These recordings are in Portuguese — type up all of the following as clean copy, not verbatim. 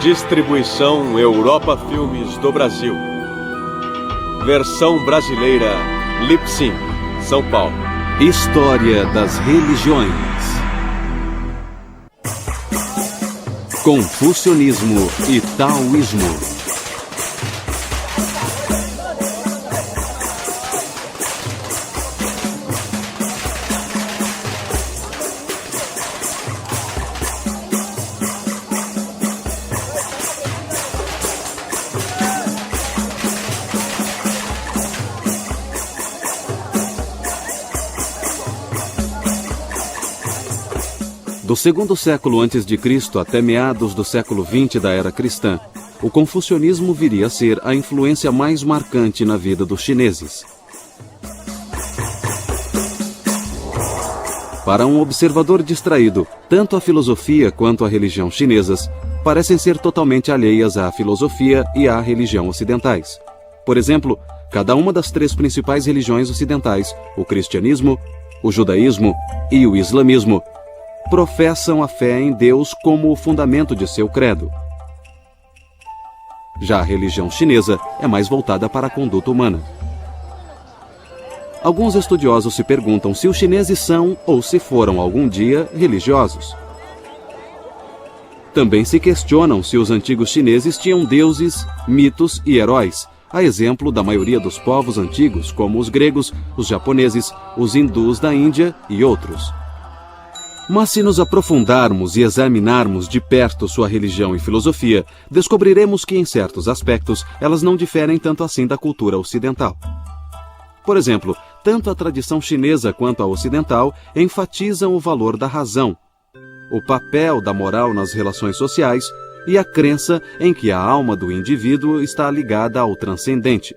Distribuição Europa Filmes do Brasil. Versão brasileira Lipsync, São Paulo. História das religiões. Confucionismo e Taoísmo. Do segundo século a.C. até meados do século XX da era cristã, o confucionismo viria a ser a influência mais marcante na vida dos chineses. Para um observador distraído, tanto a filosofia quanto a religião chinesas parecem ser totalmente alheias à filosofia e à religião ocidentais. Por exemplo, cada uma das três principais religiões ocidentais, o cristianismo, o judaísmo e o islamismo, professam a fé em Deus como o fundamento de seu credo. Já a religião chinesa é mais voltada para a conduta humana. Alguns estudiosos se perguntam se os chineses são, ou se foram algum dia, religiosos. Também se questionam se os antigos chineses tinham deuses, mitos e heróis, a exemplo da maioria dos povos antigos, como os gregos, os japoneses, os hindus da Índia e outros. Mas se nos aprofundarmos e examinarmos de perto sua religião e filosofia, descobriremos que, em certos aspectos, elas não diferem tanto assim da cultura ocidental. Por exemplo, tanto a tradição chinesa quanto a ocidental enfatizam o valor da razão, o papel da moral nas relações sociais e a crença em que a alma do indivíduo está ligada ao transcendente.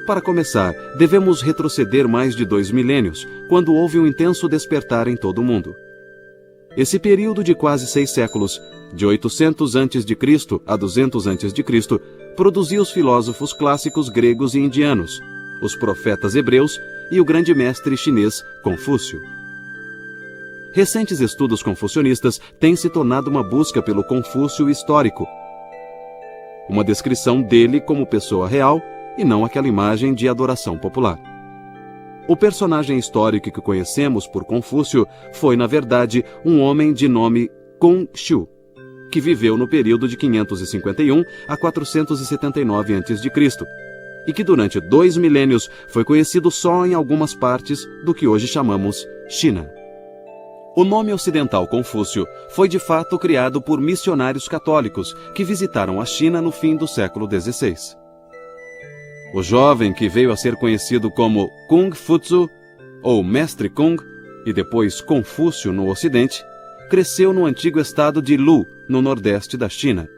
Para começar, devemos retroceder mais de 2 milênios, quando houve um intenso despertar em todo o mundo. Esse período de quase 6 séculos, de 800 a.C. a 200 a.C., produziu os filósofos clássicos gregos e indianos, os profetas hebreus e o grande mestre chinês Confúcio. Recentes estudos confucionistas têm se tornado uma busca pelo Confúcio histórico, uma descrição dele como pessoa real e não aquela imagem de adoração popular. O personagem histórico que conhecemos por Confúcio foi, na verdade, um homem de nome Kong Shu, que viveu no período de 551 a 479 a.C., e que durante 2 milênios foi conhecido só em algumas partes do que hoje chamamos China. O nome ocidental Confúcio foi de fato criado por missionários católicos que visitaram a China no fim do século XVI. O jovem, que veio a ser conhecido como Kung Fuzu, ou Mestre Kung, e depois Confúcio no Ocidente, cresceu no antigo estado de Lu, no nordeste da China.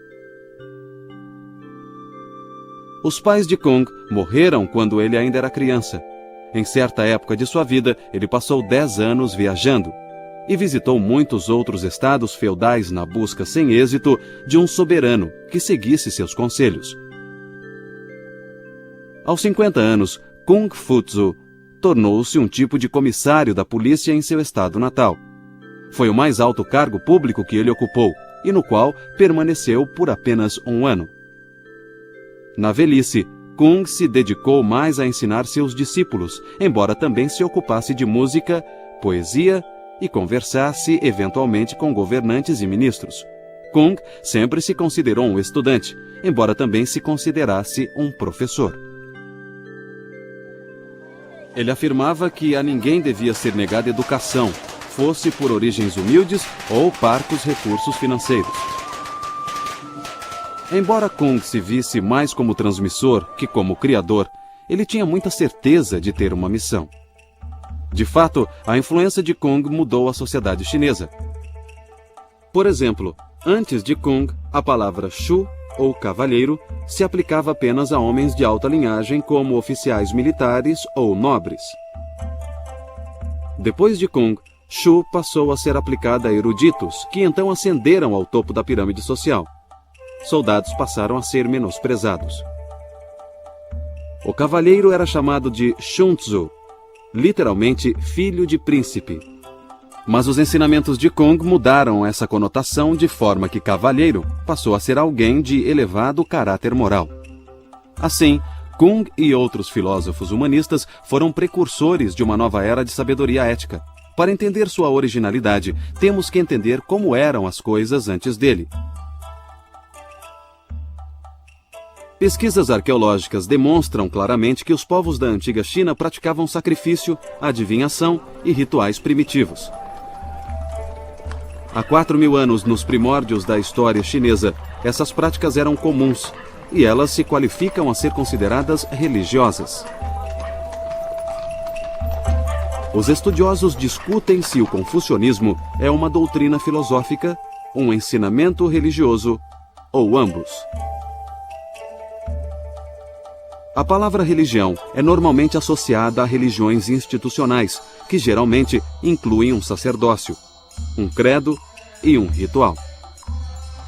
Os pais de Kung morreram quando ele ainda era criança. Em certa época de sua vida, ele passou 10 anos viajando e visitou muitos outros estados feudais na busca sem êxito de um soberano que seguisse seus conselhos. Aos 50 anos, Kung Fuzu tornou-se um tipo de comissário da polícia em seu estado natal. Foi o mais alto cargo público que ele ocupou e no qual permaneceu por apenas 1 ano. Na velhice, Kung se dedicou mais a ensinar seus discípulos, embora também se ocupasse de música, poesia e conversasse eventualmente com governantes e ministros. Kung sempre se considerou um estudante, embora também se considerasse um professor. Ele afirmava que a ninguém devia ser negada educação, fosse por origens humildes ou parcos recursos financeiros. Embora Kung se visse mais como transmissor que como criador, ele tinha muita certeza de ter uma missão. De fato, a influência de Kung mudou a sociedade chinesa. Por exemplo, antes de Kung, a palavra Shu, ou cavalheiro, se aplicava apenas a homens de alta linhagem como oficiais militares ou nobres. Depois de Kung, Shu passou a ser aplicada a eruditos, que então ascenderam ao topo da pirâmide social. Soldados passaram a ser menosprezados. O cavalheiro era chamado de Shunzu, literalmente filho de príncipe. Mas os ensinamentos de Kung mudaram essa conotação de forma que cavalheiro passou a ser alguém de elevado caráter moral. Assim, Kung e outros filósofos humanistas foram precursores de uma nova era de sabedoria ética. Para entender sua originalidade, temos que entender como eram as coisas antes dele. Pesquisas arqueológicas demonstram claramente que os povos da antiga China praticavam sacrifício, adivinhação e rituais primitivos. Há 4.000 anos, nos primórdios da história chinesa, essas práticas eram comuns e elas se qualificam a ser consideradas religiosas. Os estudiosos discutem se o confucionismo é uma doutrina filosófica, um ensinamento religioso ou ambos. A palavra religião é normalmente associada a religiões institucionais, que geralmente incluem um sacerdócio, um credo e um ritual.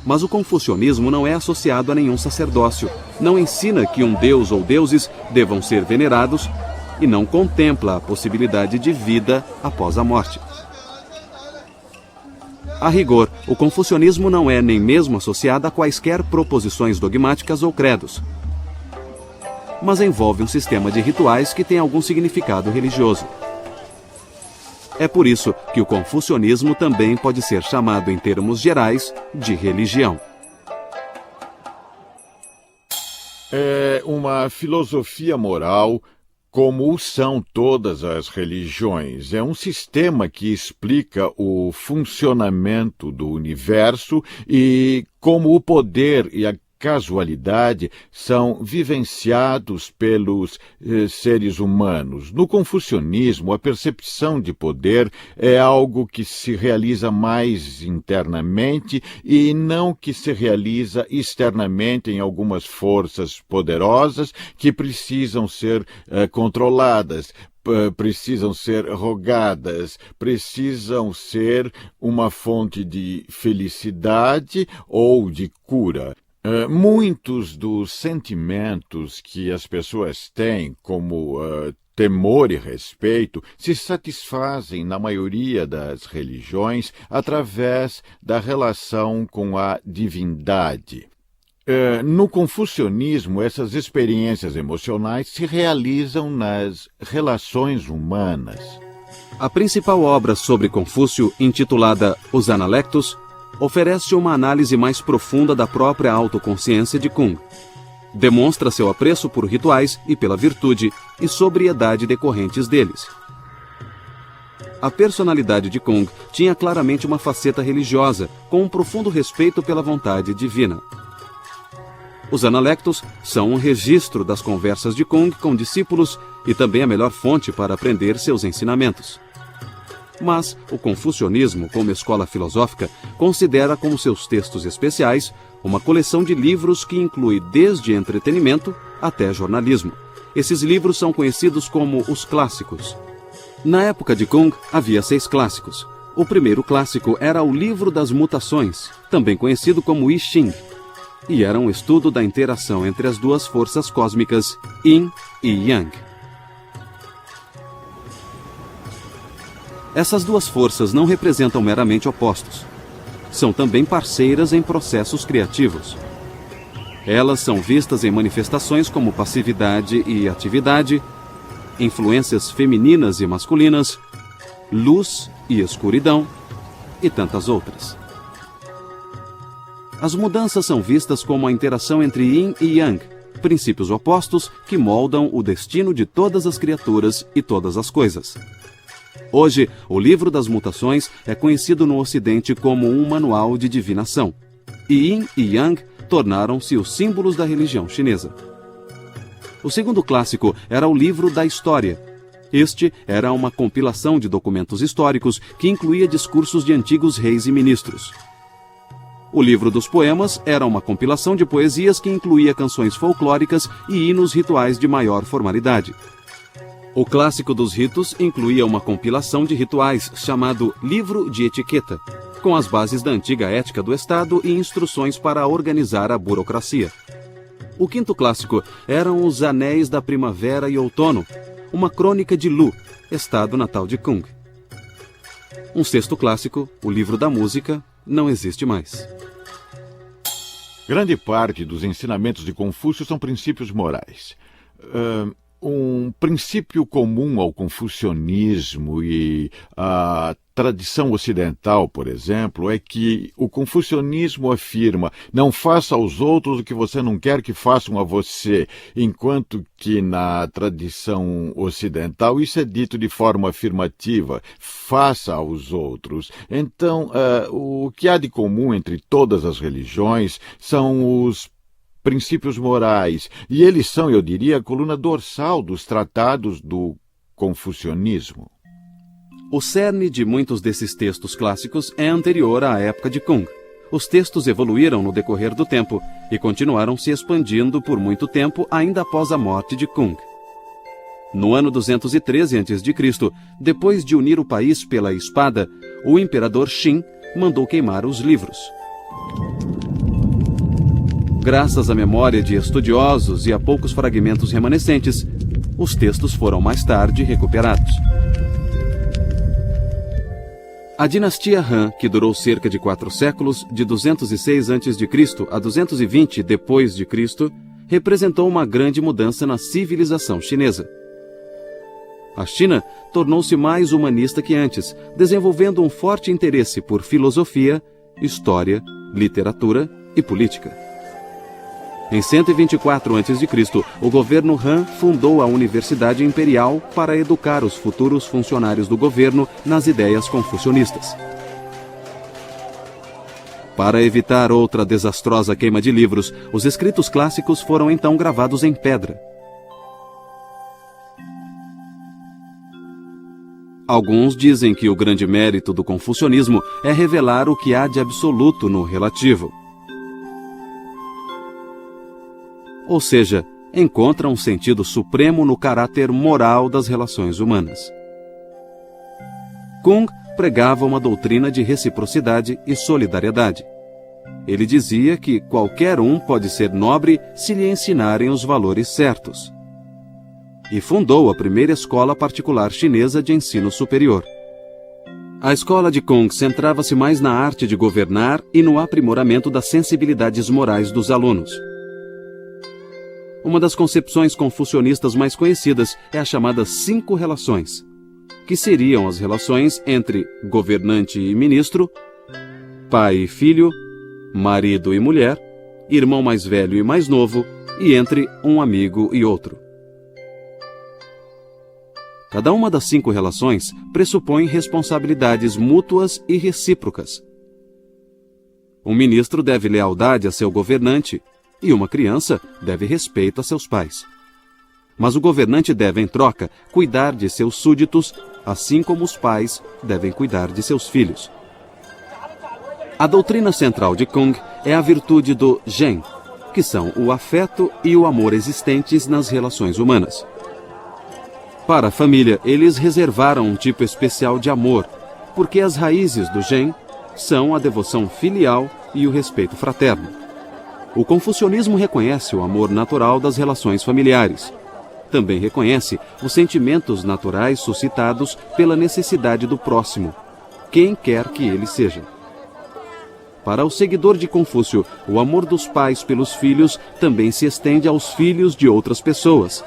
Mas o confucionismo não é associado a nenhum sacerdócio, não ensina que um deus ou deuses devam ser venerados e não contempla a possibilidade de vida após a morte. A rigor, o confucionismo não é nem mesmo associado a quaisquer proposições dogmáticas ou credos, mas envolve um sistema de rituais que tem algum significado religioso. É por isso que o confucionismo também pode ser chamado, em termos gerais, de religião. É uma filosofia moral, como são todas as religiões. É um sistema que explica o funcionamento do universo e como o poder e a casualidade são vivenciados pelos seres humanos. No confucionismo, a percepção de poder é algo que se realiza mais internamente e não que se realiza externamente em algumas forças poderosas que precisam ser controladas, precisam ser rogadas, precisam ser uma fonte de felicidade ou de cura. Muitos dos sentimentos que as pessoas têm, como temor e respeito, se satisfazem, na maioria das religiões, através da relação com a divindade. No confucionismo, essas experiências emocionais se realizam nas relações humanas. A principal obra sobre Confúcio, intitulada Os Analectos, oferece uma análise mais profunda da própria autoconsciência de Kung. Demonstra seu apreço por rituais e pela virtude e sobriedade decorrentes deles. A personalidade de Kung tinha claramente uma faceta religiosa, com um profundo respeito pela vontade divina. Os Analectos são um registro das conversas de Kung com discípulos e também a melhor fonte para aprender seus ensinamentos. Mas o confucionismo, como escola filosófica, considera como seus textos especiais uma coleção de livros que inclui desde entretenimento até jornalismo. Esses livros são conhecidos como os clássicos. Na época de Kung, havia 6 clássicos. O primeiro clássico era o Livro das Mutações, também conhecido como I Ching, e era um estudo da interação entre as duas forças cósmicas, Yin e Yang. Essas duas forças não representam meramente opostos. São também parceiras em processos criativos. Elas são vistas em manifestações como passividade e atividade, influências femininas e masculinas, luz e escuridão e tantas outras. As mudanças são vistas como a interação entre Yin e Yang, princípios opostos que moldam o destino de todas as criaturas e todas as coisas. Hoje, o Livro das Mutações é conhecido no Ocidente como um manual de divinação, e Yin e Yang tornaram-se os símbolos da religião chinesa. O segundo clássico era o Livro da História. Este era uma compilação de documentos históricos que incluía discursos de antigos reis e ministros. O Livro dos Poemas era uma compilação de poesias que incluía canções folclóricas e hinos rituais de maior formalidade. O Clássico dos Ritos incluía uma compilação de rituais chamado Livro de Etiqueta, com as bases da antiga ética do Estado e instruções para organizar a burocracia. O quinto clássico eram os Anéis da Primavera e Outono, uma crônica de Lu, estado natal de Kung. Um sexto clássico, o livro da música, não existe mais. Grande parte dos ensinamentos de Confúcio são princípios morais. Um princípio comum ao confucionismo e à tradição ocidental, por exemplo, é que o confucionismo afirma: não faça aos outros o que você não quer que façam a você, enquanto que na tradição ocidental isso é dito de forma afirmativa: faça aos outros. Então, o que há de comum entre todas as religiões são os princípios morais, e eles são, eu diria, a coluna dorsal dos tratados do confucionismo. O cerne de muitos desses textos clássicos é anterior à época de Kung. Os textos evoluíram no decorrer do tempo e continuaram se expandindo por muito tempo ainda após a morte de Kung. No ano 213 a.C., depois de unir o país pela espada, o imperador Qin mandou queimar os livros. Graças à memória de estudiosos e a poucos fragmentos remanescentes, os textos foram mais tarde recuperados. A dinastia Han, que durou cerca de 4 séculos, de 206 a.C. a 220 d.C., representou uma grande mudança na civilização chinesa. A China tornou-se mais humanista que antes, desenvolvendo um forte interesse por filosofia, história, literatura e política. Em 124 a.C., o governo Han fundou a Universidade Imperial para educar os futuros funcionários do governo nas ideias confucionistas. Para evitar outra desastrosa queima de livros, os escritos clássicos foram então gravados em pedra. Alguns dizem que o grande mérito do confucionismo é revelar o que há de absoluto no relativo. Ou seja, encontra um sentido supremo no caráter moral das relações humanas. Kung pregava uma doutrina de reciprocidade e solidariedade. Ele dizia que qualquer um pode ser nobre se lhe ensinarem os valores certos. E fundou a primeira escola particular chinesa de ensino superior. A escola de Kung centrava-se mais na arte de governar e no aprimoramento das sensibilidades morais dos alunos. Uma das concepções confucionistas mais conhecidas é a chamada 5 relações, que seriam as relações entre governante e ministro, pai e filho, marido e mulher, irmão mais velho e mais novo, e entre um amigo e outro. Cada uma das 5 relações pressupõe responsabilidades mútuas e recíprocas. Um ministro deve lealdade a seu governante, e uma criança deve respeito a seus pais. Mas o governante deve, em troca, cuidar de seus súditos, assim como os pais devem cuidar de seus filhos. A doutrina central de Kung é a virtude do Zhen, que são o afeto e o amor existentes nas relações humanas. Para a família, eles reservaram um tipo especial de amor, porque as raízes do Zhen são a devoção filial e o respeito fraterno. O confucionismo reconhece o amor natural das relações familiares. Também reconhece os sentimentos naturais suscitados pela necessidade do próximo, quem quer que ele seja. Para o seguidor de Confúcio, o amor dos pais pelos filhos também se estende aos filhos de outras pessoas.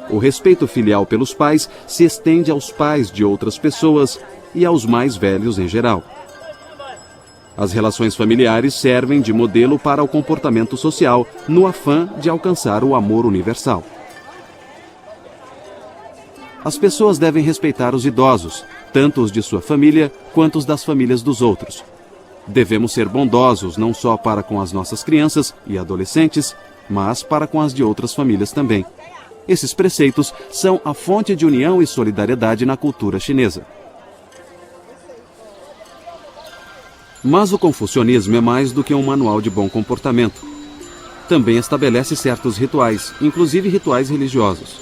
O respeito filial pelos pais se estende aos pais de outras pessoas e aos mais velhos em geral. As relações familiares servem de modelo para o comportamento social, no afã de alcançar o amor universal. As pessoas devem respeitar os idosos, tanto os de sua família quanto os das famílias dos outros. Devemos ser bondosos não só para com as nossas crianças e adolescentes, mas para com as de outras famílias também. Esses preceitos são a fonte de união e solidariedade na cultura chinesa. Mas o confucionismo é mais do que um manual de bom comportamento. Também estabelece certos rituais, inclusive rituais religiosos.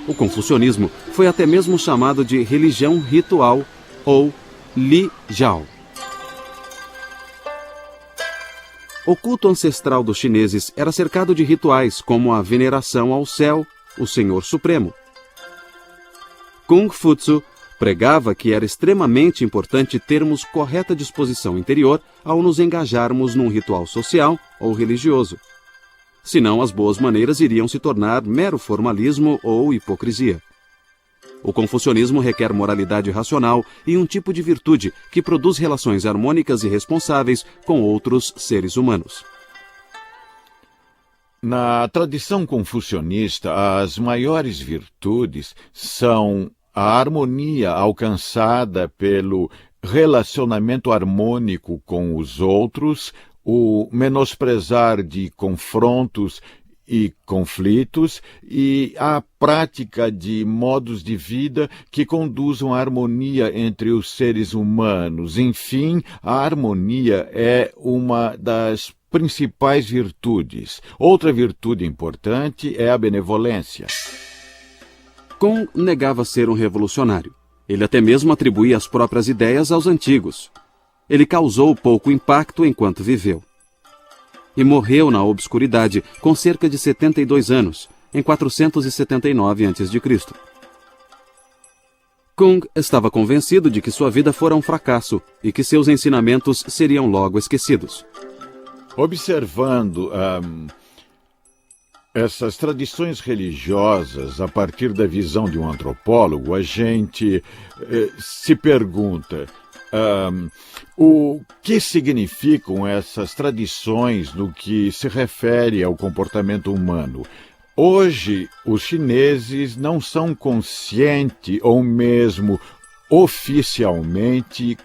O confucionismo foi até mesmo chamado de religião ritual ou Li Jiao. O culto ancestral dos chineses era cercado de rituais como a veneração ao céu, o Senhor Supremo. Kung Futsu Pregava que era extremamente importante termos correta disposição interior ao nos engajarmos num ritual social ou religioso. Senão, as boas maneiras iriam se tornar mero formalismo ou hipocrisia. O confucionismo requer moralidade racional e um tipo de virtude que produz relações harmônicas e responsáveis com outros seres humanos. Na tradição confucionista, as maiores virtudes são a harmonia alcançada pelo relacionamento harmônico com os outros, o menosprezar de confrontos e conflitos e a prática de modos de vida que conduzam à harmonia entre os seres humanos. Enfim, a harmonia é uma das principais virtudes. Outra virtude importante é a benevolência. Kuhn negava ser um revolucionário. Ele até mesmo atribuía as próprias ideias aos antigos. Ele causou pouco impacto enquanto viveu. E morreu na obscuridade com cerca de 72 anos, em 479 a.C. Kuhn estava convencido de que sua vida fora um fracasso e que seus ensinamentos seriam logo esquecidos. Observando essas tradições religiosas a partir da visão de um antropólogo, a gente se pergunta o que significam essas tradições no que se refere ao comportamento humano. Hoje, os chineses não são conscientes ou mesmo oficialmente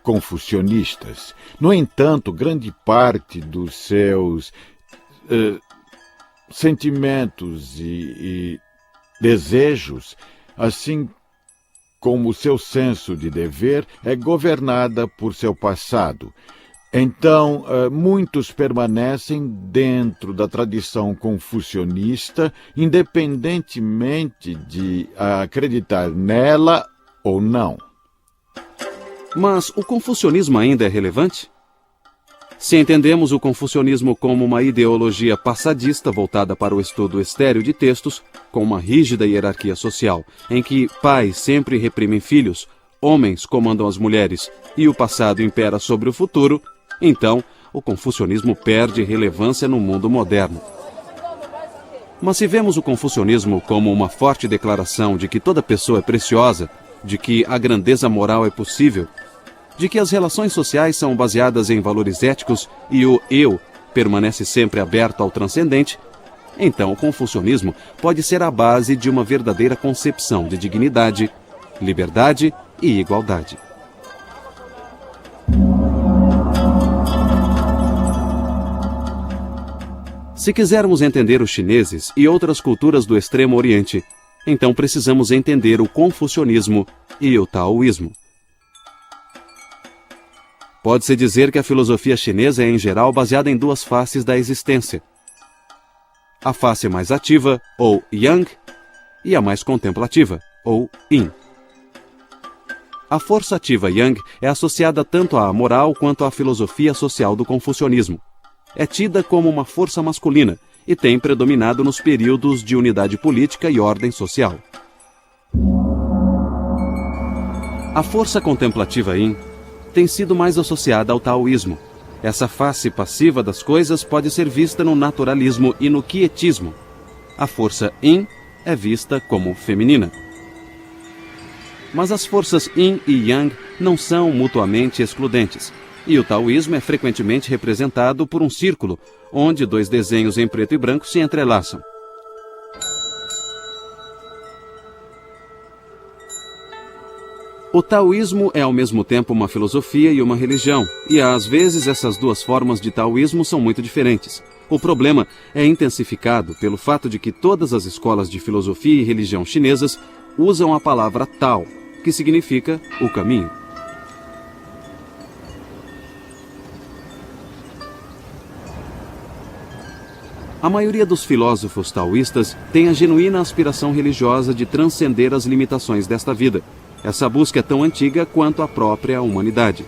confucionistas. No entanto, grande parte dos seus sentimentos e desejos, assim como o seu senso de dever, é governada por seu passado. Então, muitos permanecem dentro da tradição confucionista, independentemente de acreditar nela ou não. Mas o confucionismo ainda é relevante? Se entendemos o confucionismo como uma ideologia passadista voltada para o estudo estéril de textos, com uma rígida hierarquia social, em que pais sempre reprimem filhos, homens comandam as mulheres e o passado impera sobre o futuro, então o confucionismo perde relevância no mundo moderno. Mas se vemos o confucionismo como uma forte declaração de que toda pessoa é preciosa, de que a grandeza moral é possível, de que as relações sociais são baseadas em valores éticos e o eu permanece sempre aberto ao transcendente, então o confucionismo pode ser a base de uma verdadeira concepção de dignidade, liberdade e igualdade. Se quisermos entender os chineses e outras culturas do Extremo Oriente, então precisamos entender o confucionismo e o taoísmo. Pode-se dizer que a filosofia chinesa é, em geral, baseada em duas faces da existência. A face mais ativa, ou Yang, e a mais contemplativa, ou Yin. A força ativa Yang é associada tanto à moral quanto à filosofia social do confucionismo. É tida como uma força masculina e tem predominado nos períodos de unidade política e ordem social. A força contemplativa Yin tem sido mais associada ao taoísmo. Essa face passiva das coisas pode ser vista no naturalismo e no quietismo. A força Yin é vista como feminina. Mas as forças Yin e Yang não são mutuamente excludentes, e o taoísmo é frequentemente representado por um círculo, onde dois desenhos em preto e branco se entrelaçam. O taoísmo é ao mesmo tempo uma filosofia e uma religião, e às vezes essas duas formas de taoísmo são muito diferentes. O problema é intensificado pelo fato de que todas as escolas de filosofia e religião chinesas usam a palavra Tao, que significa o caminho. A maioria dos filósofos taoístas tem a genuína aspiração religiosa de transcender as limitações desta vida. Essa busca é tão antiga quanto a própria humanidade.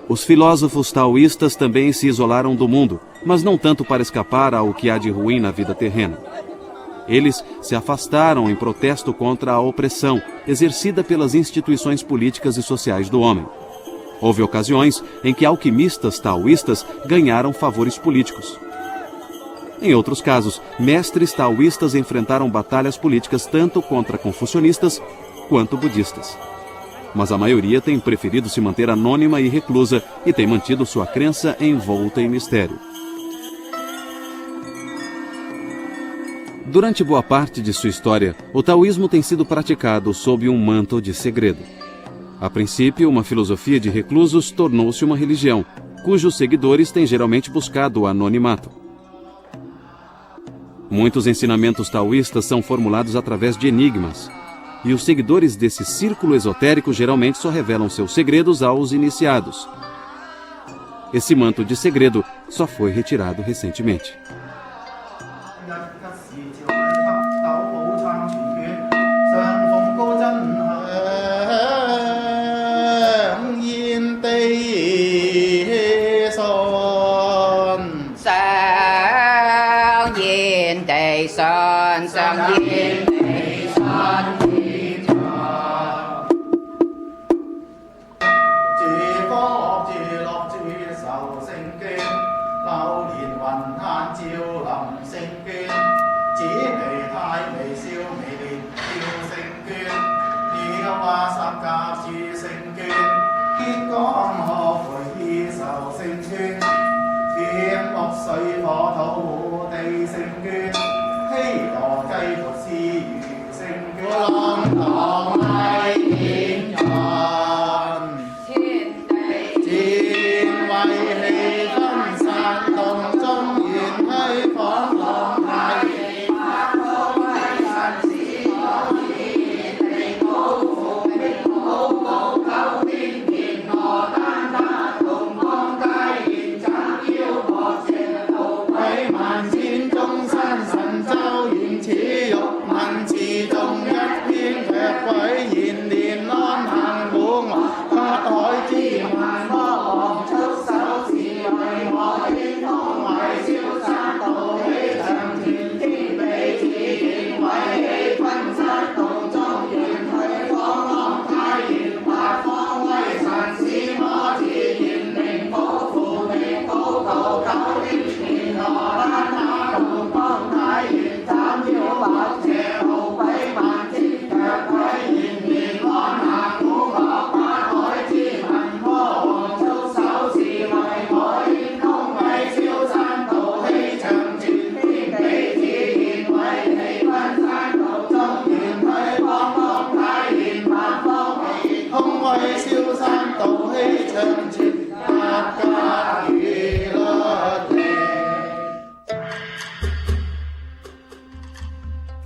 Os filósofos taoístas também se isolaram do mundo, mas não tanto para escapar ao que há de ruim na vida terrena. Eles se afastaram em protesto contra a opressão exercida pelas instituições políticas e sociais do homem. Houve ocasiões em que alquimistas taoístas ganharam favores políticos. Em outros casos, mestres taoístas enfrentaram batalhas políticas tanto contra confucionistas quanto budistas. Mas a maioria tem preferido se manter anônima e reclusa e tem mantido sua crença envolta em mistério. Durante boa parte de sua história, o taoísmo tem sido praticado sob um manto de segredo. A princípio, uma filosofia de reclusos tornou-se uma religião, cujos seguidores têm geralmente buscado o anonimato. Muitos ensinamentos taoístas são formulados através de enigmas, e os seguidores desse círculo esotérico geralmente só revelam seus segredos aos iniciados. Esse manto de segredo só foi retirado recentemente.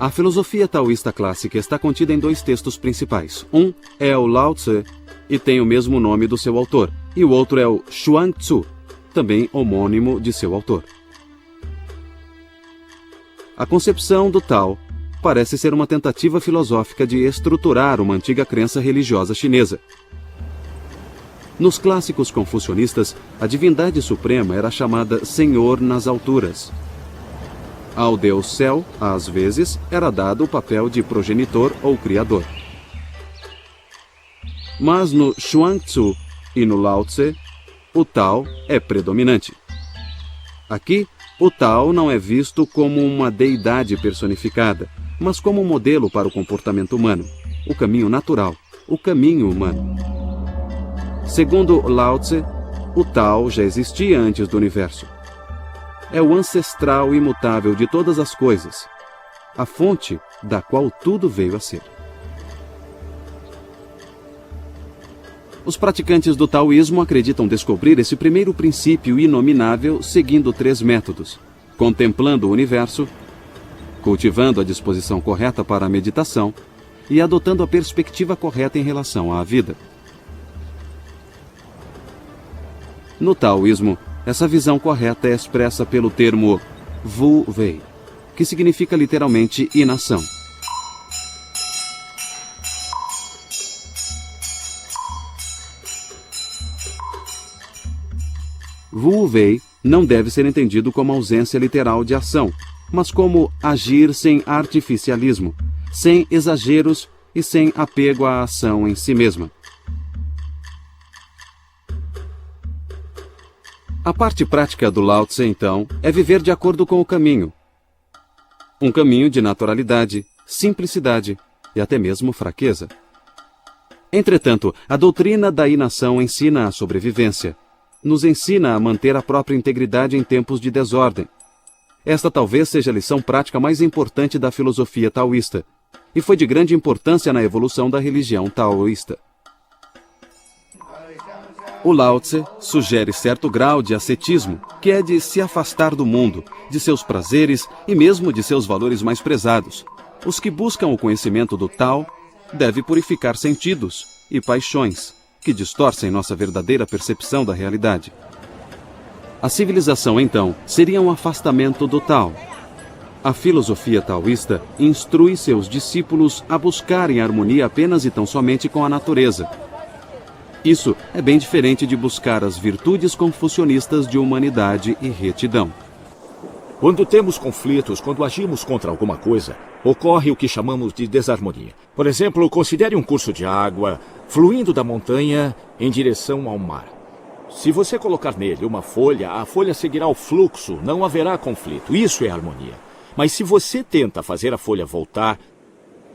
A filosofia taoísta clássica está contida em dois textos principais. Um é o Lao Tse, e tem o mesmo nome do seu autor, e o outro é o Chuang Tzu, também homônimo de seu autor. A concepção do Tao parece ser uma tentativa filosófica de estruturar uma antiga crença religiosa chinesa. Nos clássicos confucionistas, a divindade suprema era chamada Senhor nas alturas. Ao Deus Céu, às vezes, era dado o papel de progenitor ou criador. Mas no Chuang Tzu e no Lao Tse, o Tao é predominante. Aqui, o Tao não é visto como uma deidade personificada, mas como um modelo para o comportamento humano, o caminho natural, o caminho humano. Segundo Lao Tse, o Tao já existia antes do universo. É o ancestral imutável de todas as coisas, a fonte da qual tudo veio a ser. Os praticantes do taoísmo acreditam descobrir esse primeiro princípio inominável seguindo 3 métodos: contemplando o universo, cultivando a disposição correta para a meditação e adotando a perspectiva correta em relação à vida. No taoísmo, essa visão correta é expressa pelo termo Wu Wei, que significa literalmente inação. Wu Wei não deve ser entendido como ausência literal de ação, mas como agir sem artificialismo, sem exageros e sem apego à ação em si mesma. A parte prática do Lao Tse, então, é viver de acordo com o caminho. Um caminho de naturalidade, simplicidade e até mesmo fraqueza. Entretanto, a doutrina da inação ensina a sobrevivência. Nos ensina a manter a própria integridade em tempos de desordem. Esta talvez seja a lição prática mais importante da filosofia taoísta, e foi de grande importância na evolução da religião taoísta. O Lao Tse sugere certo grau de ascetismo, que é de se afastar do mundo, de seus prazeres e mesmo de seus valores mais prezados. Os que buscam o conhecimento do Tao devem purificar sentidos e paixões, que distorcem nossa verdadeira percepção da realidade. A civilização, então, seria um afastamento do Tao. A filosofia taoísta instrui seus discípulos a buscarem harmonia apenas e tão somente com a natureza. Isso é bem diferente de buscar as virtudes confucionistas de humanidade e retidão. Quando temos conflitos, quando agimos contra alguma coisa, ocorre o que chamamos de desarmonia. Por exemplo, considere um curso de água fluindo da montanha em direção ao mar. Se você colocar nele uma folha, a folha seguirá o fluxo, não haverá conflito. Isso é harmonia. Mas se você tenta fazer a folha voltar,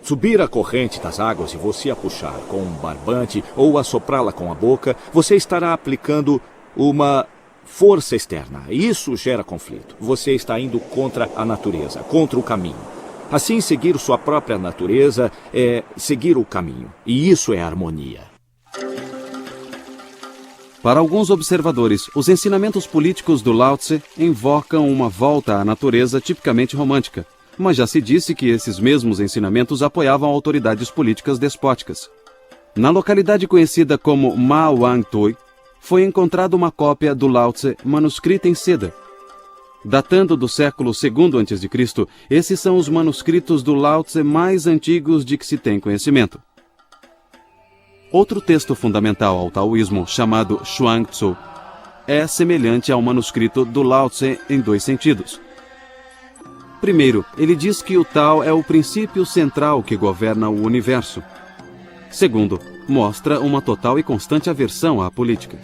subir a corrente das águas e você a puxar com um barbante ou assoprá-la com a boca, você estará aplicando uma força externa. Isso gera conflito. Você está indo contra a natureza, contra o caminho. Assim, seguir sua própria natureza é seguir o caminho. E isso é harmonia. Para alguns observadores, os ensinamentos políticos do Lao Tse invocam uma volta à natureza tipicamente romântica, mas já se disse que esses mesmos ensinamentos apoiavam autoridades políticas despóticas. Na localidade conhecida como Ma Wang Toi, foi encontrada uma cópia do Lao Tse manuscrita em seda. Datando do século II a.C., esses são os manuscritos do Lao Tse mais antigos de que se tem conhecimento. Outro texto fundamental ao taoísmo, chamado Chuang Tzu, é semelhante ao manuscrito do Lao Tse em dois sentidos. Primeiro, ele diz que o Tao é o princípio central que governa o universo. Segundo, mostra uma total e constante aversão à política.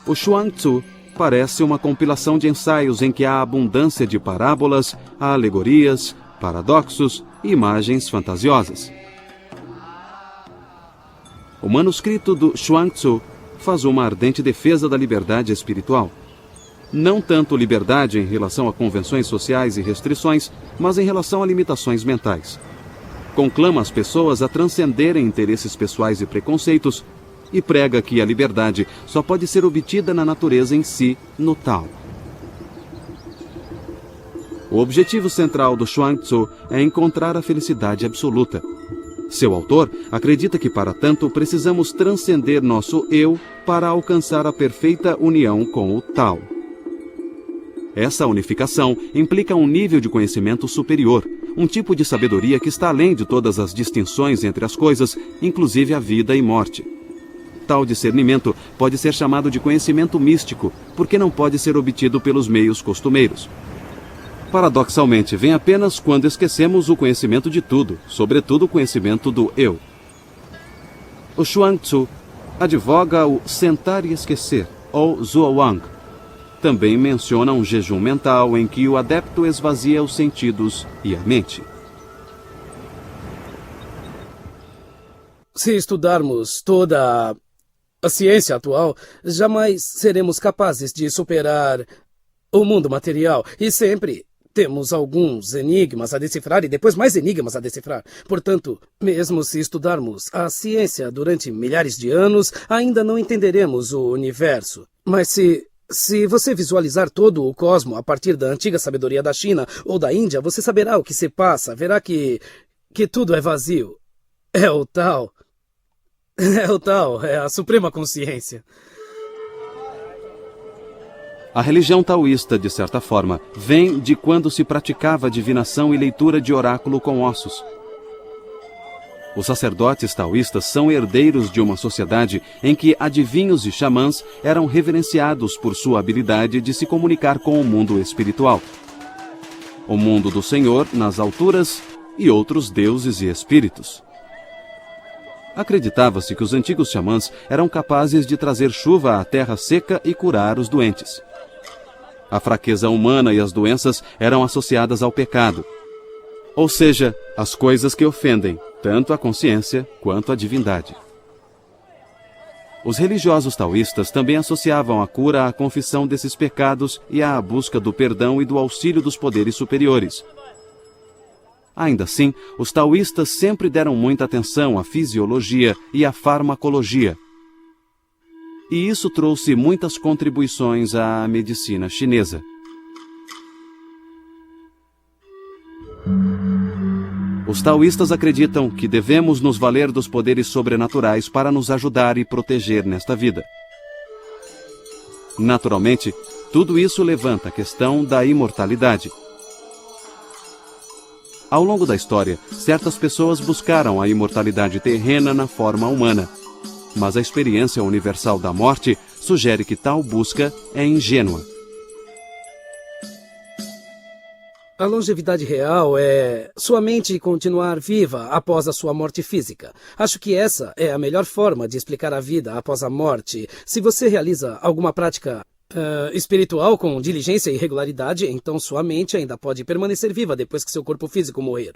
O Chuang Tzu parece uma compilação de ensaios em que há abundância de parábolas, alegorias, paradoxos e imagens fantasiosas. O manuscrito do Chuang Tzu faz uma ardente defesa da liberdade espiritual. Não tanto liberdade em relação a convenções sociais e restrições, mas em relação a limitações mentais. Conclama as pessoas a transcenderem interesses pessoais e preconceitos e prega que a liberdade só pode ser obtida na natureza em si, no Tao. O objetivo central do Chuang Tzu é encontrar a felicidade absoluta. Seu autor acredita que, para tanto, precisamos transcender nosso eu para alcançar a perfeita união com o Tao. Essa unificação implica um nível de conhecimento superior, um tipo de sabedoria que está além de todas as distinções entre as coisas, inclusive a vida e morte. Tal discernimento pode ser chamado de conhecimento místico, porque não pode ser obtido pelos meios costumeiros. Paradoxalmente, vem apenas quando esquecemos o conhecimento de tudo, sobretudo o conhecimento do eu. O Chuang Tzu advoga o sentar e esquecer, ou Zhuang. Também menciona um jejum mental em que o adepto esvazia os sentidos e a mente. Se estudarmos toda a ciência atual, jamais seremos capazes de superar o mundo material e sempre temos alguns enigmas a decifrar e depois mais enigmas a decifrar. Portanto, mesmo se estudarmos a ciência durante milhares de anos, ainda não entenderemos o universo. Mas se você visualizar todo o cosmo a partir da antiga sabedoria da China ou da Índia, você saberá o que se passa, verá que tudo é vazio. É o Tao. É o Tao, é a suprema consciência. A religião taoísta, de certa forma, vem de quando se praticava divinação e leitura de oráculo com ossos. Os sacerdotes taoístas são herdeiros de uma sociedade em que adivinhos e xamãs eram reverenciados por sua habilidade de se comunicar com o mundo espiritual. O mundo do Senhor nas alturas e outros deuses e espíritos. Acreditava-se que os antigos xamãs eram capazes de trazer chuva à terra seca e curar os doentes. A fraqueza humana e as doenças eram associadas ao pecado, ou seja, as coisas que ofendem tanto a consciência quanto a divindade. Os religiosos taoístas também associavam a cura à confissão desses pecados e à busca do perdão e do auxílio dos poderes superiores. Ainda assim, os taoístas sempre deram muita atenção à fisiologia e à farmacologia. E isso trouxe muitas contribuições à medicina chinesa. Os taoístas acreditam que devemos nos valer dos poderes sobrenaturais para nos ajudar e proteger nesta vida. Naturalmente, tudo isso levanta a questão da imortalidade. Ao longo da história, certas pessoas buscaram a imortalidade terrena na forma humana, mas a experiência universal da morte sugere que tal busca é ingênua. A longevidade real é sua mente continuar viva após a sua morte física. Acho que essa é a melhor forma de explicar a vida após a morte. Se você realiza alguma prática espiritual com diligência e regularidade, então sua mente ainda pode permanecer viva depois que seu corpo físico morrer.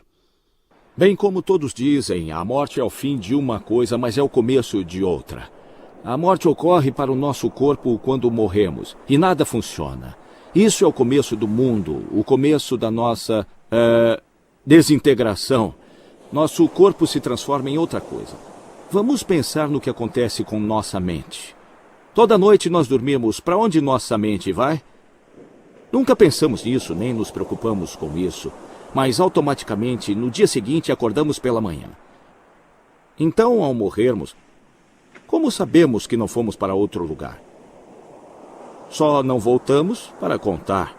Bem como todos dizem, a morte é o fim de uma coisa, mas é o começo de outra. A morte ocorre para o nosso corpo quando morremos, e nada funciona. Isso é o começo do mundo, o começo da nossa desintegração. Nosso corpo se transforma em outra coisa. Vamos pensar no que acontece com nossa mente. Toda noite nós dormimos. Para onde nossa mente vai? Nunca pensamos nisso, nem nos preocupamos com isso. Mas automaticamente, no dia seguinte, acordamos pela manhã. Então, ao morrermos, como sabemos que não fomos para outro lugar? Só não voltamos para contar.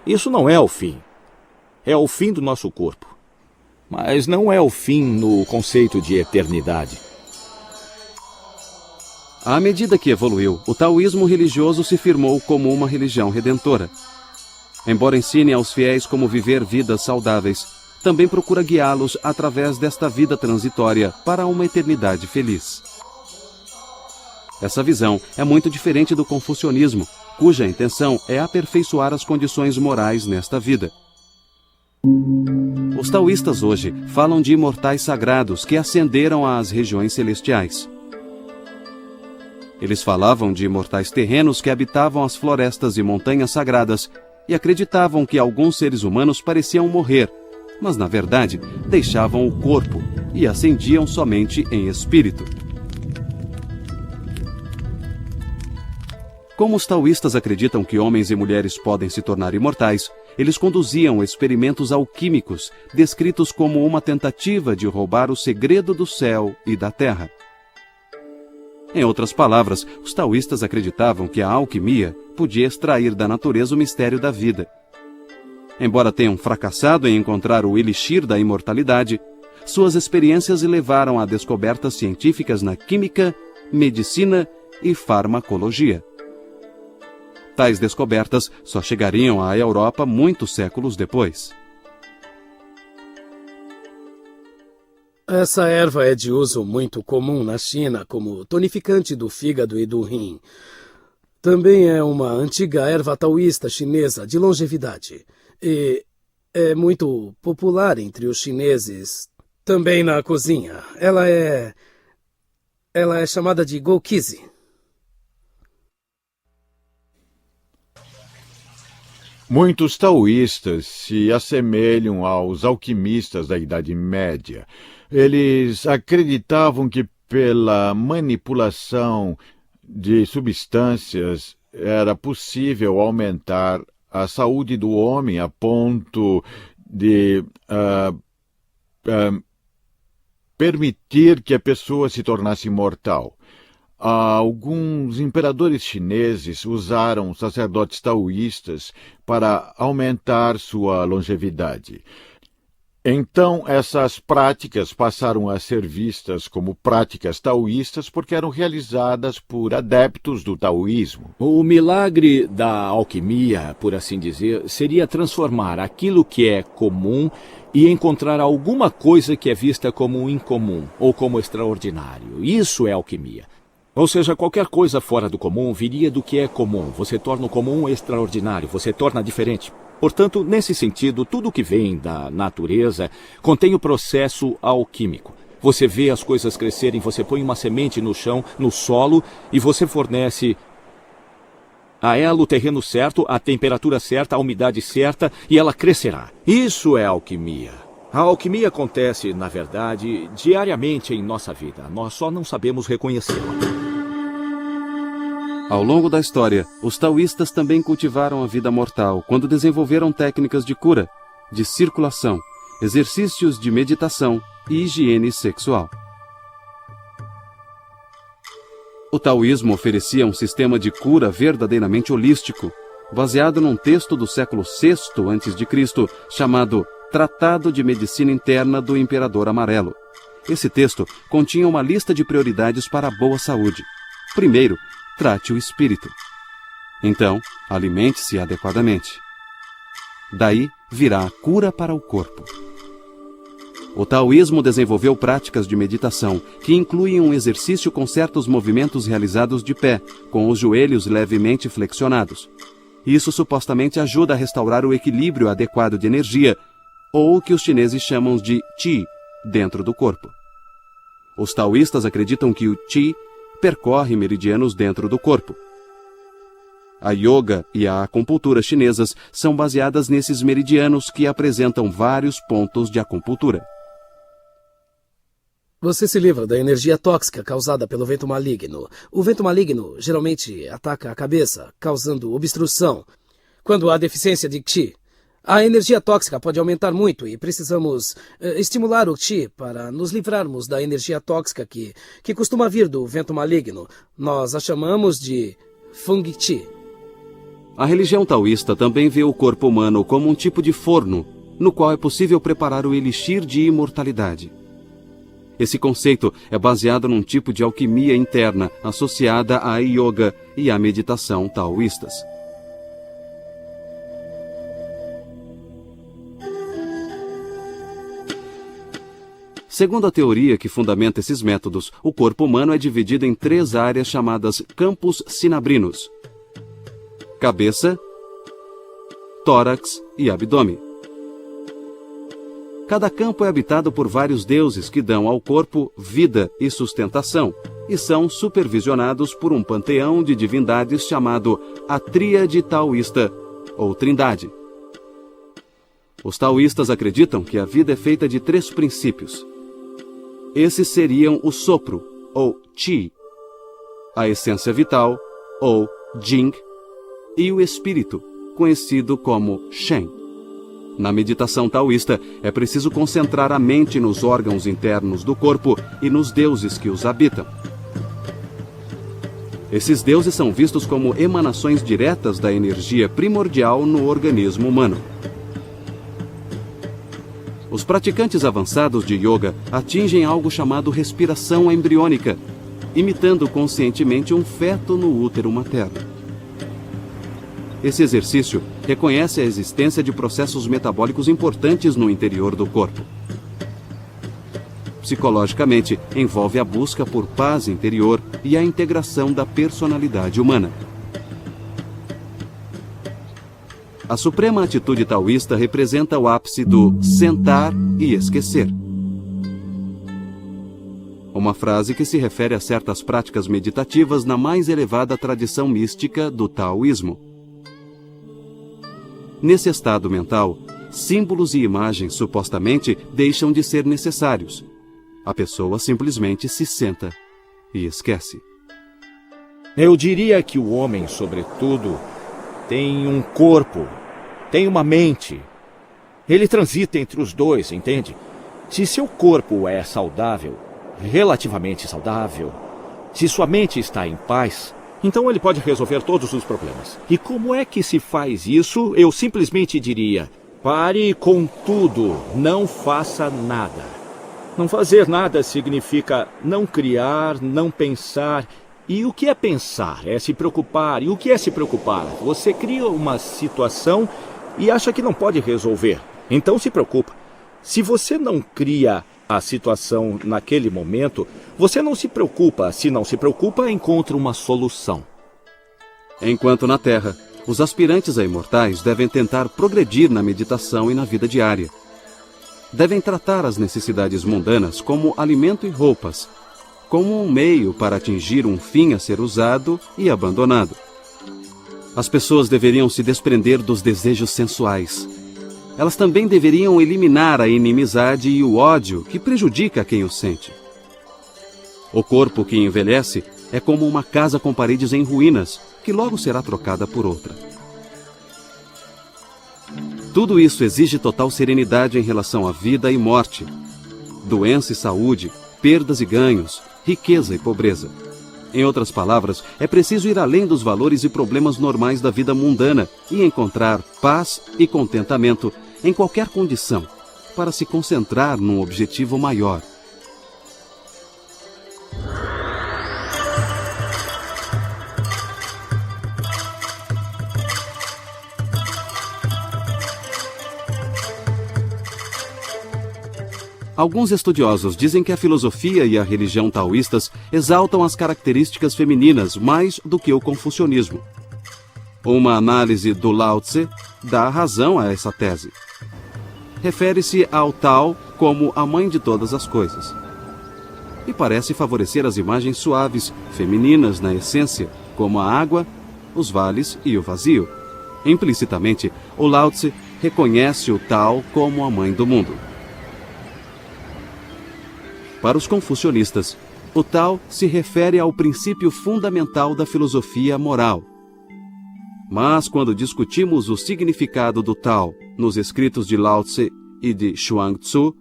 Isso não é o fim. É o fim do nosso corpo. Mas não é o fim no conceito de eternidade. À medida que evoluiu, o taoísmo religioso se firmou como uma religião redentora. Embora ensine aos fiéis como viver vidas saudáveis, também procura guiá-los através desta vida transitória para uma eternidade feliz. Essa visão é muito diferente do confucionismo, cuja intenção é aperfeiçoar as condições morais nesta vida. Os taoístas hoje falam de imortais sagrados que ascenderam às regiões celestiais. Eles falavam de imortais terrenos que habitavam as florestas e montanhas sagradas e acreditavam que alguns seres humanos pareciam morrer, mas na verdade deixavam o corpo e ascendiam somente em espírito. Como os taoístas acreditam que homens e mulheres podem se tornar imortais, eles conduziam experimentos alquímicos, descritos como uma tentativa de roubar o segredo do céu e da terra. Em outras palavras, os taoístas acreditavam que a alquimia podia extrair da natureza o mistério da vida. Embora tenham fracassado em encontrar o elixir da imortalidade, suas experiências levaram a descobertas científicas na química, medicina e farmacologia. Tais descobertas só chegariam à Europa muitos séculos depois. Essa erva é de uso muito comum na China como tonificante do fígado e do rim. Também é uma antiga erva taoísta chinesa de longevidade e é muito popular entre os chineses. Também na cozinha. Ela é chamada de gokizi. Muitos taoístas se assemelham aos alquimistas da Idade Média. Eles acreditavam que pela manipulação de substâncias era possível aumentar a saúde do homem a ponto de permitir que a pessoa se tornasse imortal. Alguns imperadores chineses usaram sacerdotes taoístas para aumentar sua longevidade. Então, essas práticas passaram a ser vistas como práticas taoístas porque eram realizadas por adeptos do taoísmo. O milagre da alquimia, por assim dizer, seria transformar aquilo que é comum e encontrar alguma coisa que é vista como incomum ou como extraordinário. Isso é alquimia. Ou seja, qualquer coisa fora do comum viria do que é comum. Você torna o comum extraordinário, você torna diferente. Portanto, nesse sentido, tudo que vem da natureza contém o processo alquímico. Você vê as coisas crescerem, você põe uma semente no chão, no solo, e você fornece a ela o terreno certo, a temperatura certa, a umidade certa, e ela crescerá. Isso é alquimia. A alquimia acontece, na verdade, diariamente em nossa vida. Nós só não sabemos reconhecê-la. Ao longo da história, os taoístas também cultivaram a vida mortal quando desenvolveram técnicas de cura, de circulação, exercícios de meditação e higiene sexual. O taoísmo oferecia um sistema de cura verdadeiramente holístico, baseado num texto do século VI a.C., chamado Tratado de Medicina Interna do Imperador Amarelo. Esse texto continha uma lista de prioridades para a boa saúde. Primeiro, trate o espírito. Então, alimente-se adequadamente. Daí virá a cura para o corpo. O taoísmo desenvolveu práticas de meditação que incluem um exercício com certos movimentos realizados de pé, com os joelhos levemente flexionados. Isso supostamente ajuda a restaurar o equilíbrio adequado de energia, ou o que os chineses chamam de Qi, dentro do corpo. Os taoístas acreditam que o Qi percorre meridianos dentro do corpo. A yoga e a acupuntura chinesas são baseadas nesses meridianos que apresentam vários pontos de acupuntura. Você se livra da energia tóxica causada pelo vento maligno. O vento maligno geralmente ataca a cabeça, causando obstrução. Quando há deficiência de Qi, a energia tóxica pode aumentar muito e precisamos estimular o Qi para nos livrarmos da energia tóxica que costuma vir do vento maligno. Nós a chamamos de Feng Qi. A religião taoísta também vê o corpo humano como um tipo de forno, no qual é possível preparar o elixir de imortalidade. Esse conceito é baseado num tipo de alquimia interna associada à yoga e à meditação taoístas. Segundo a teoria que fundamenta esses métodos, o corpo humano é dividido em 3 áreas chamadas campos sinabrinos: cabeça, tórax e abdômen. Cada campo é habitado por vários deuses que dão ao corpo vida e sustentação, e são supervisionados por um panteão de divindades chamado a Tríade Taoísta, ou Trindade. Os taoístas acreditam que a vida é feita de 3 princípios. Esses seriam o sopro, ou Qi, a essência vital, ou Jing, e o espírito, conhecido como Shen. Na meditação taoísta, é preciso concentrar a mente nos órgãos internos do corpo e nos deuses que os habitam. Esses deuses são vistos como emanações diretas da energia primordial no organismo humano. Os praticantes avançados de yoga atingem algo chamado respiração embriônica, imitando conscientemente um feto no útero materno. Esse exercício reconhece a existência de processos metabólicos importantes no interior do corpo. Psicologicamente, envolve a busca por paz interior e a integração da personalidade humana. A suprema atitude taoísta representa o ápice do sentar e esquecer. Uma frase que se refere a certas práticas meditativas na mais elevada tradição mística do taoísmo. Nesse estado mental, símbolos e imagens supostamente deixam de ser necessários. A pessoa simplesmente se senta e esquece. Eu diria que o homem, sobretudo, tem um corpo, tem uma mente. Ele transita entre os dois, entende? Se seu corpo é saudável, relativamente saudável, se sua mente está em paz, então ele pode resolver todos os problemas. E como é que se faz isso? Eu simplesmente diria, Pare com tudo, não faça nada. Não fazer nada significa não criar, não pensar. E o que é pensar? É se preocupar. E o que é se preocupar? Você cria uma situação e acha que não pode resolver. Então se preocupa. Se você não cria a situação naquele momento, você não se preocupa. Se não se preocupa, encontra uma solução. Enquanto na Terra, os aspirantes a imortais devem tentar progredir na meditação e na vida diária. Devem tratar as necessidades mundanas como alimento e roupas, como um meio para atingir um fim a ser usado e abandonado. As pessoas deveriam se desprender dos desejos sensuais. Elas também deveriam eliminar a inimizade e o ódio que prejudica quem o sente. O corpo que envelhece é como uma casa com paredes em ruínas, que logo será trocada por outra. Tudo isso exige total serenidade em relação à vida e morte, doença e saúde, perdas e ganhos, riqueza e pobreza. Em outras palavras, é preciso ir além dos valores e problemas normais da vida mundana e encontrar paz e contentamento em qualquer condição, para se concentrar num objetivo maior. Alguns estudiosos dizem que a filosofia e a religião taoístas exaltam as características femininas mais do que o confucionismo. Uma análise do Lao Tse dá razão a essa tese. Refere-se ao Tao como a mãe de todas as coisas. E parece favorecer as imagens suaves, femininas na essência, como a água, os vales e o vazio. Implicitamente, o Lao Tse reconhece o Tao como a mãe do mundo. Para os confucionistas, o Tao se refere ao princípio fundamental da filosofia moral. Mas quando discutimos o significado do Tao nos escritos de Lao Tse e de Chuang-Tzu,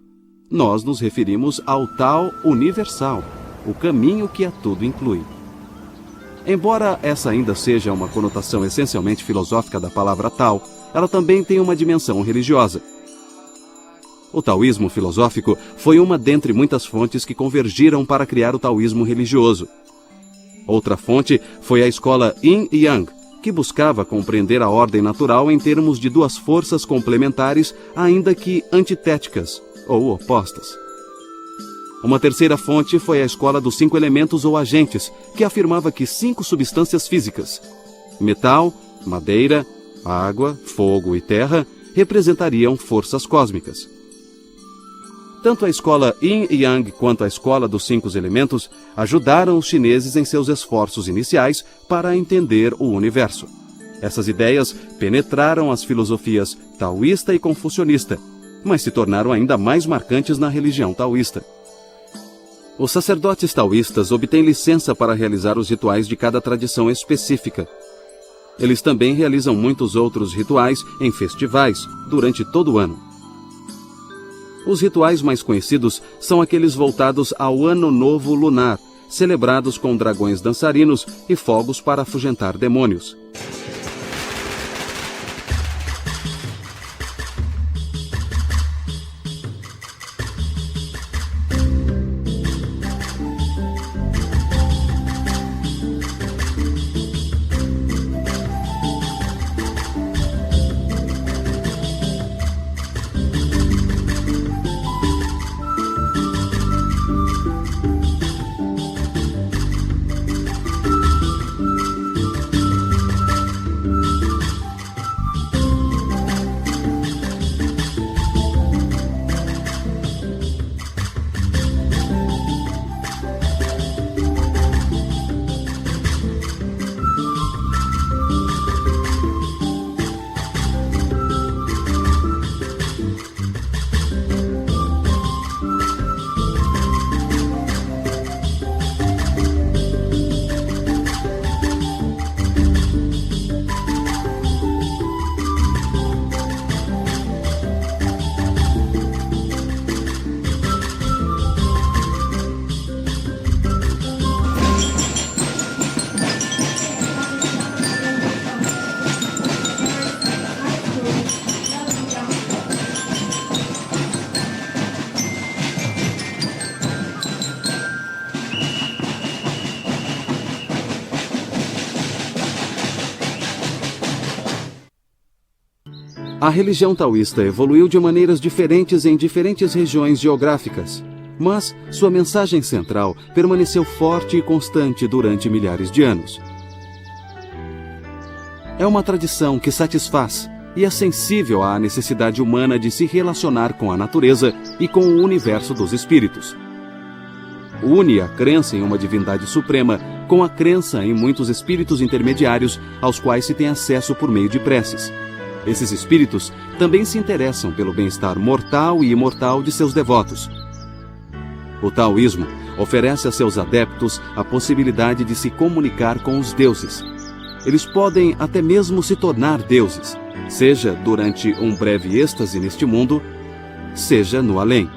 nós nos referimos ao Tao universal, o caminho que a tudo inclui. Embora essa ainda seja uma conotação essencialmente filosófica da palavra Tao, ela também tem uma dimensão religiosa. O taoísmo filosófico foi uma dentre muitas fontes que convergiram para criar o taoísmo religioso. Outra fonte foi a escola Yin e Yang, que buscava compreender a ordem natural em termos de duas forças complementares, ainda que antitéticas ou opostas. Uma terceira fonte foi a escola dos 5 elementos ou agentes, que afirmava que 5 substâncias físicas, metal, madeira, água, fogo e terra, representariam forças cósmicas. Tanto a escola Yin e Yang quanto a escola dos 5 elementos ajudaram os chineses em seus esforços iniciais para entender o universo. Essas ideias penetraram as filosofias taoísta e confucionista, mas se tornaram ainda mais marcantes na religião taoísta. Os sacerdotes taoístas obtêm licença para realizar os rituais de cada tradição específica. Eles também realizam muitos outros rituais em festivais durante todo o ano. Os rituais mais conhecidos são aqueles voltados ao Ano Novo Lunar, celebrados com dragões dançarinos e fogos para afugentar demônios. A religião taoísta evoluiu de maneiras diferentes em diferentes regiões geográficas, mas sua mensagem central permaneceu forte e constante durante milhares de anos. É uma tradição que satisfaz e é sensível à necessidade humana de se relacionar com a natureza e com o universo dos espíritos. Une a crença em uma divindade suprema com a crença em muitos espíritos intermediários aos quais se tem acesso por meio de preces. Esses espíritos também se interessam pelo bem-estar mortal e imortal de seus devotos. O taoísmo oferece a seus adeptos a possibilidade de se comunicar com os deuses. Eles podem até mesmo se tornar deuses, seja durante um breve êxtase neste mundo, seja no além.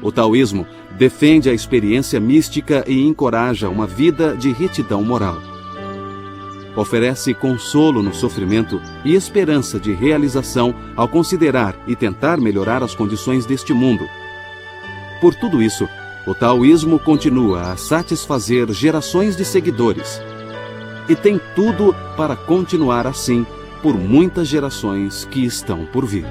O taoísmo defende a experiência mística e encoraja uma vida de retidão moral. Oferece consolo no sofrimento e esperança de realização ao considerar e tentar melhorar as condições deste mundo. Por tudo isso, o taoísmo continua a satisfazer gerações de seguidores e tem tudo para continuar assim por muitas gerações que estão por vir.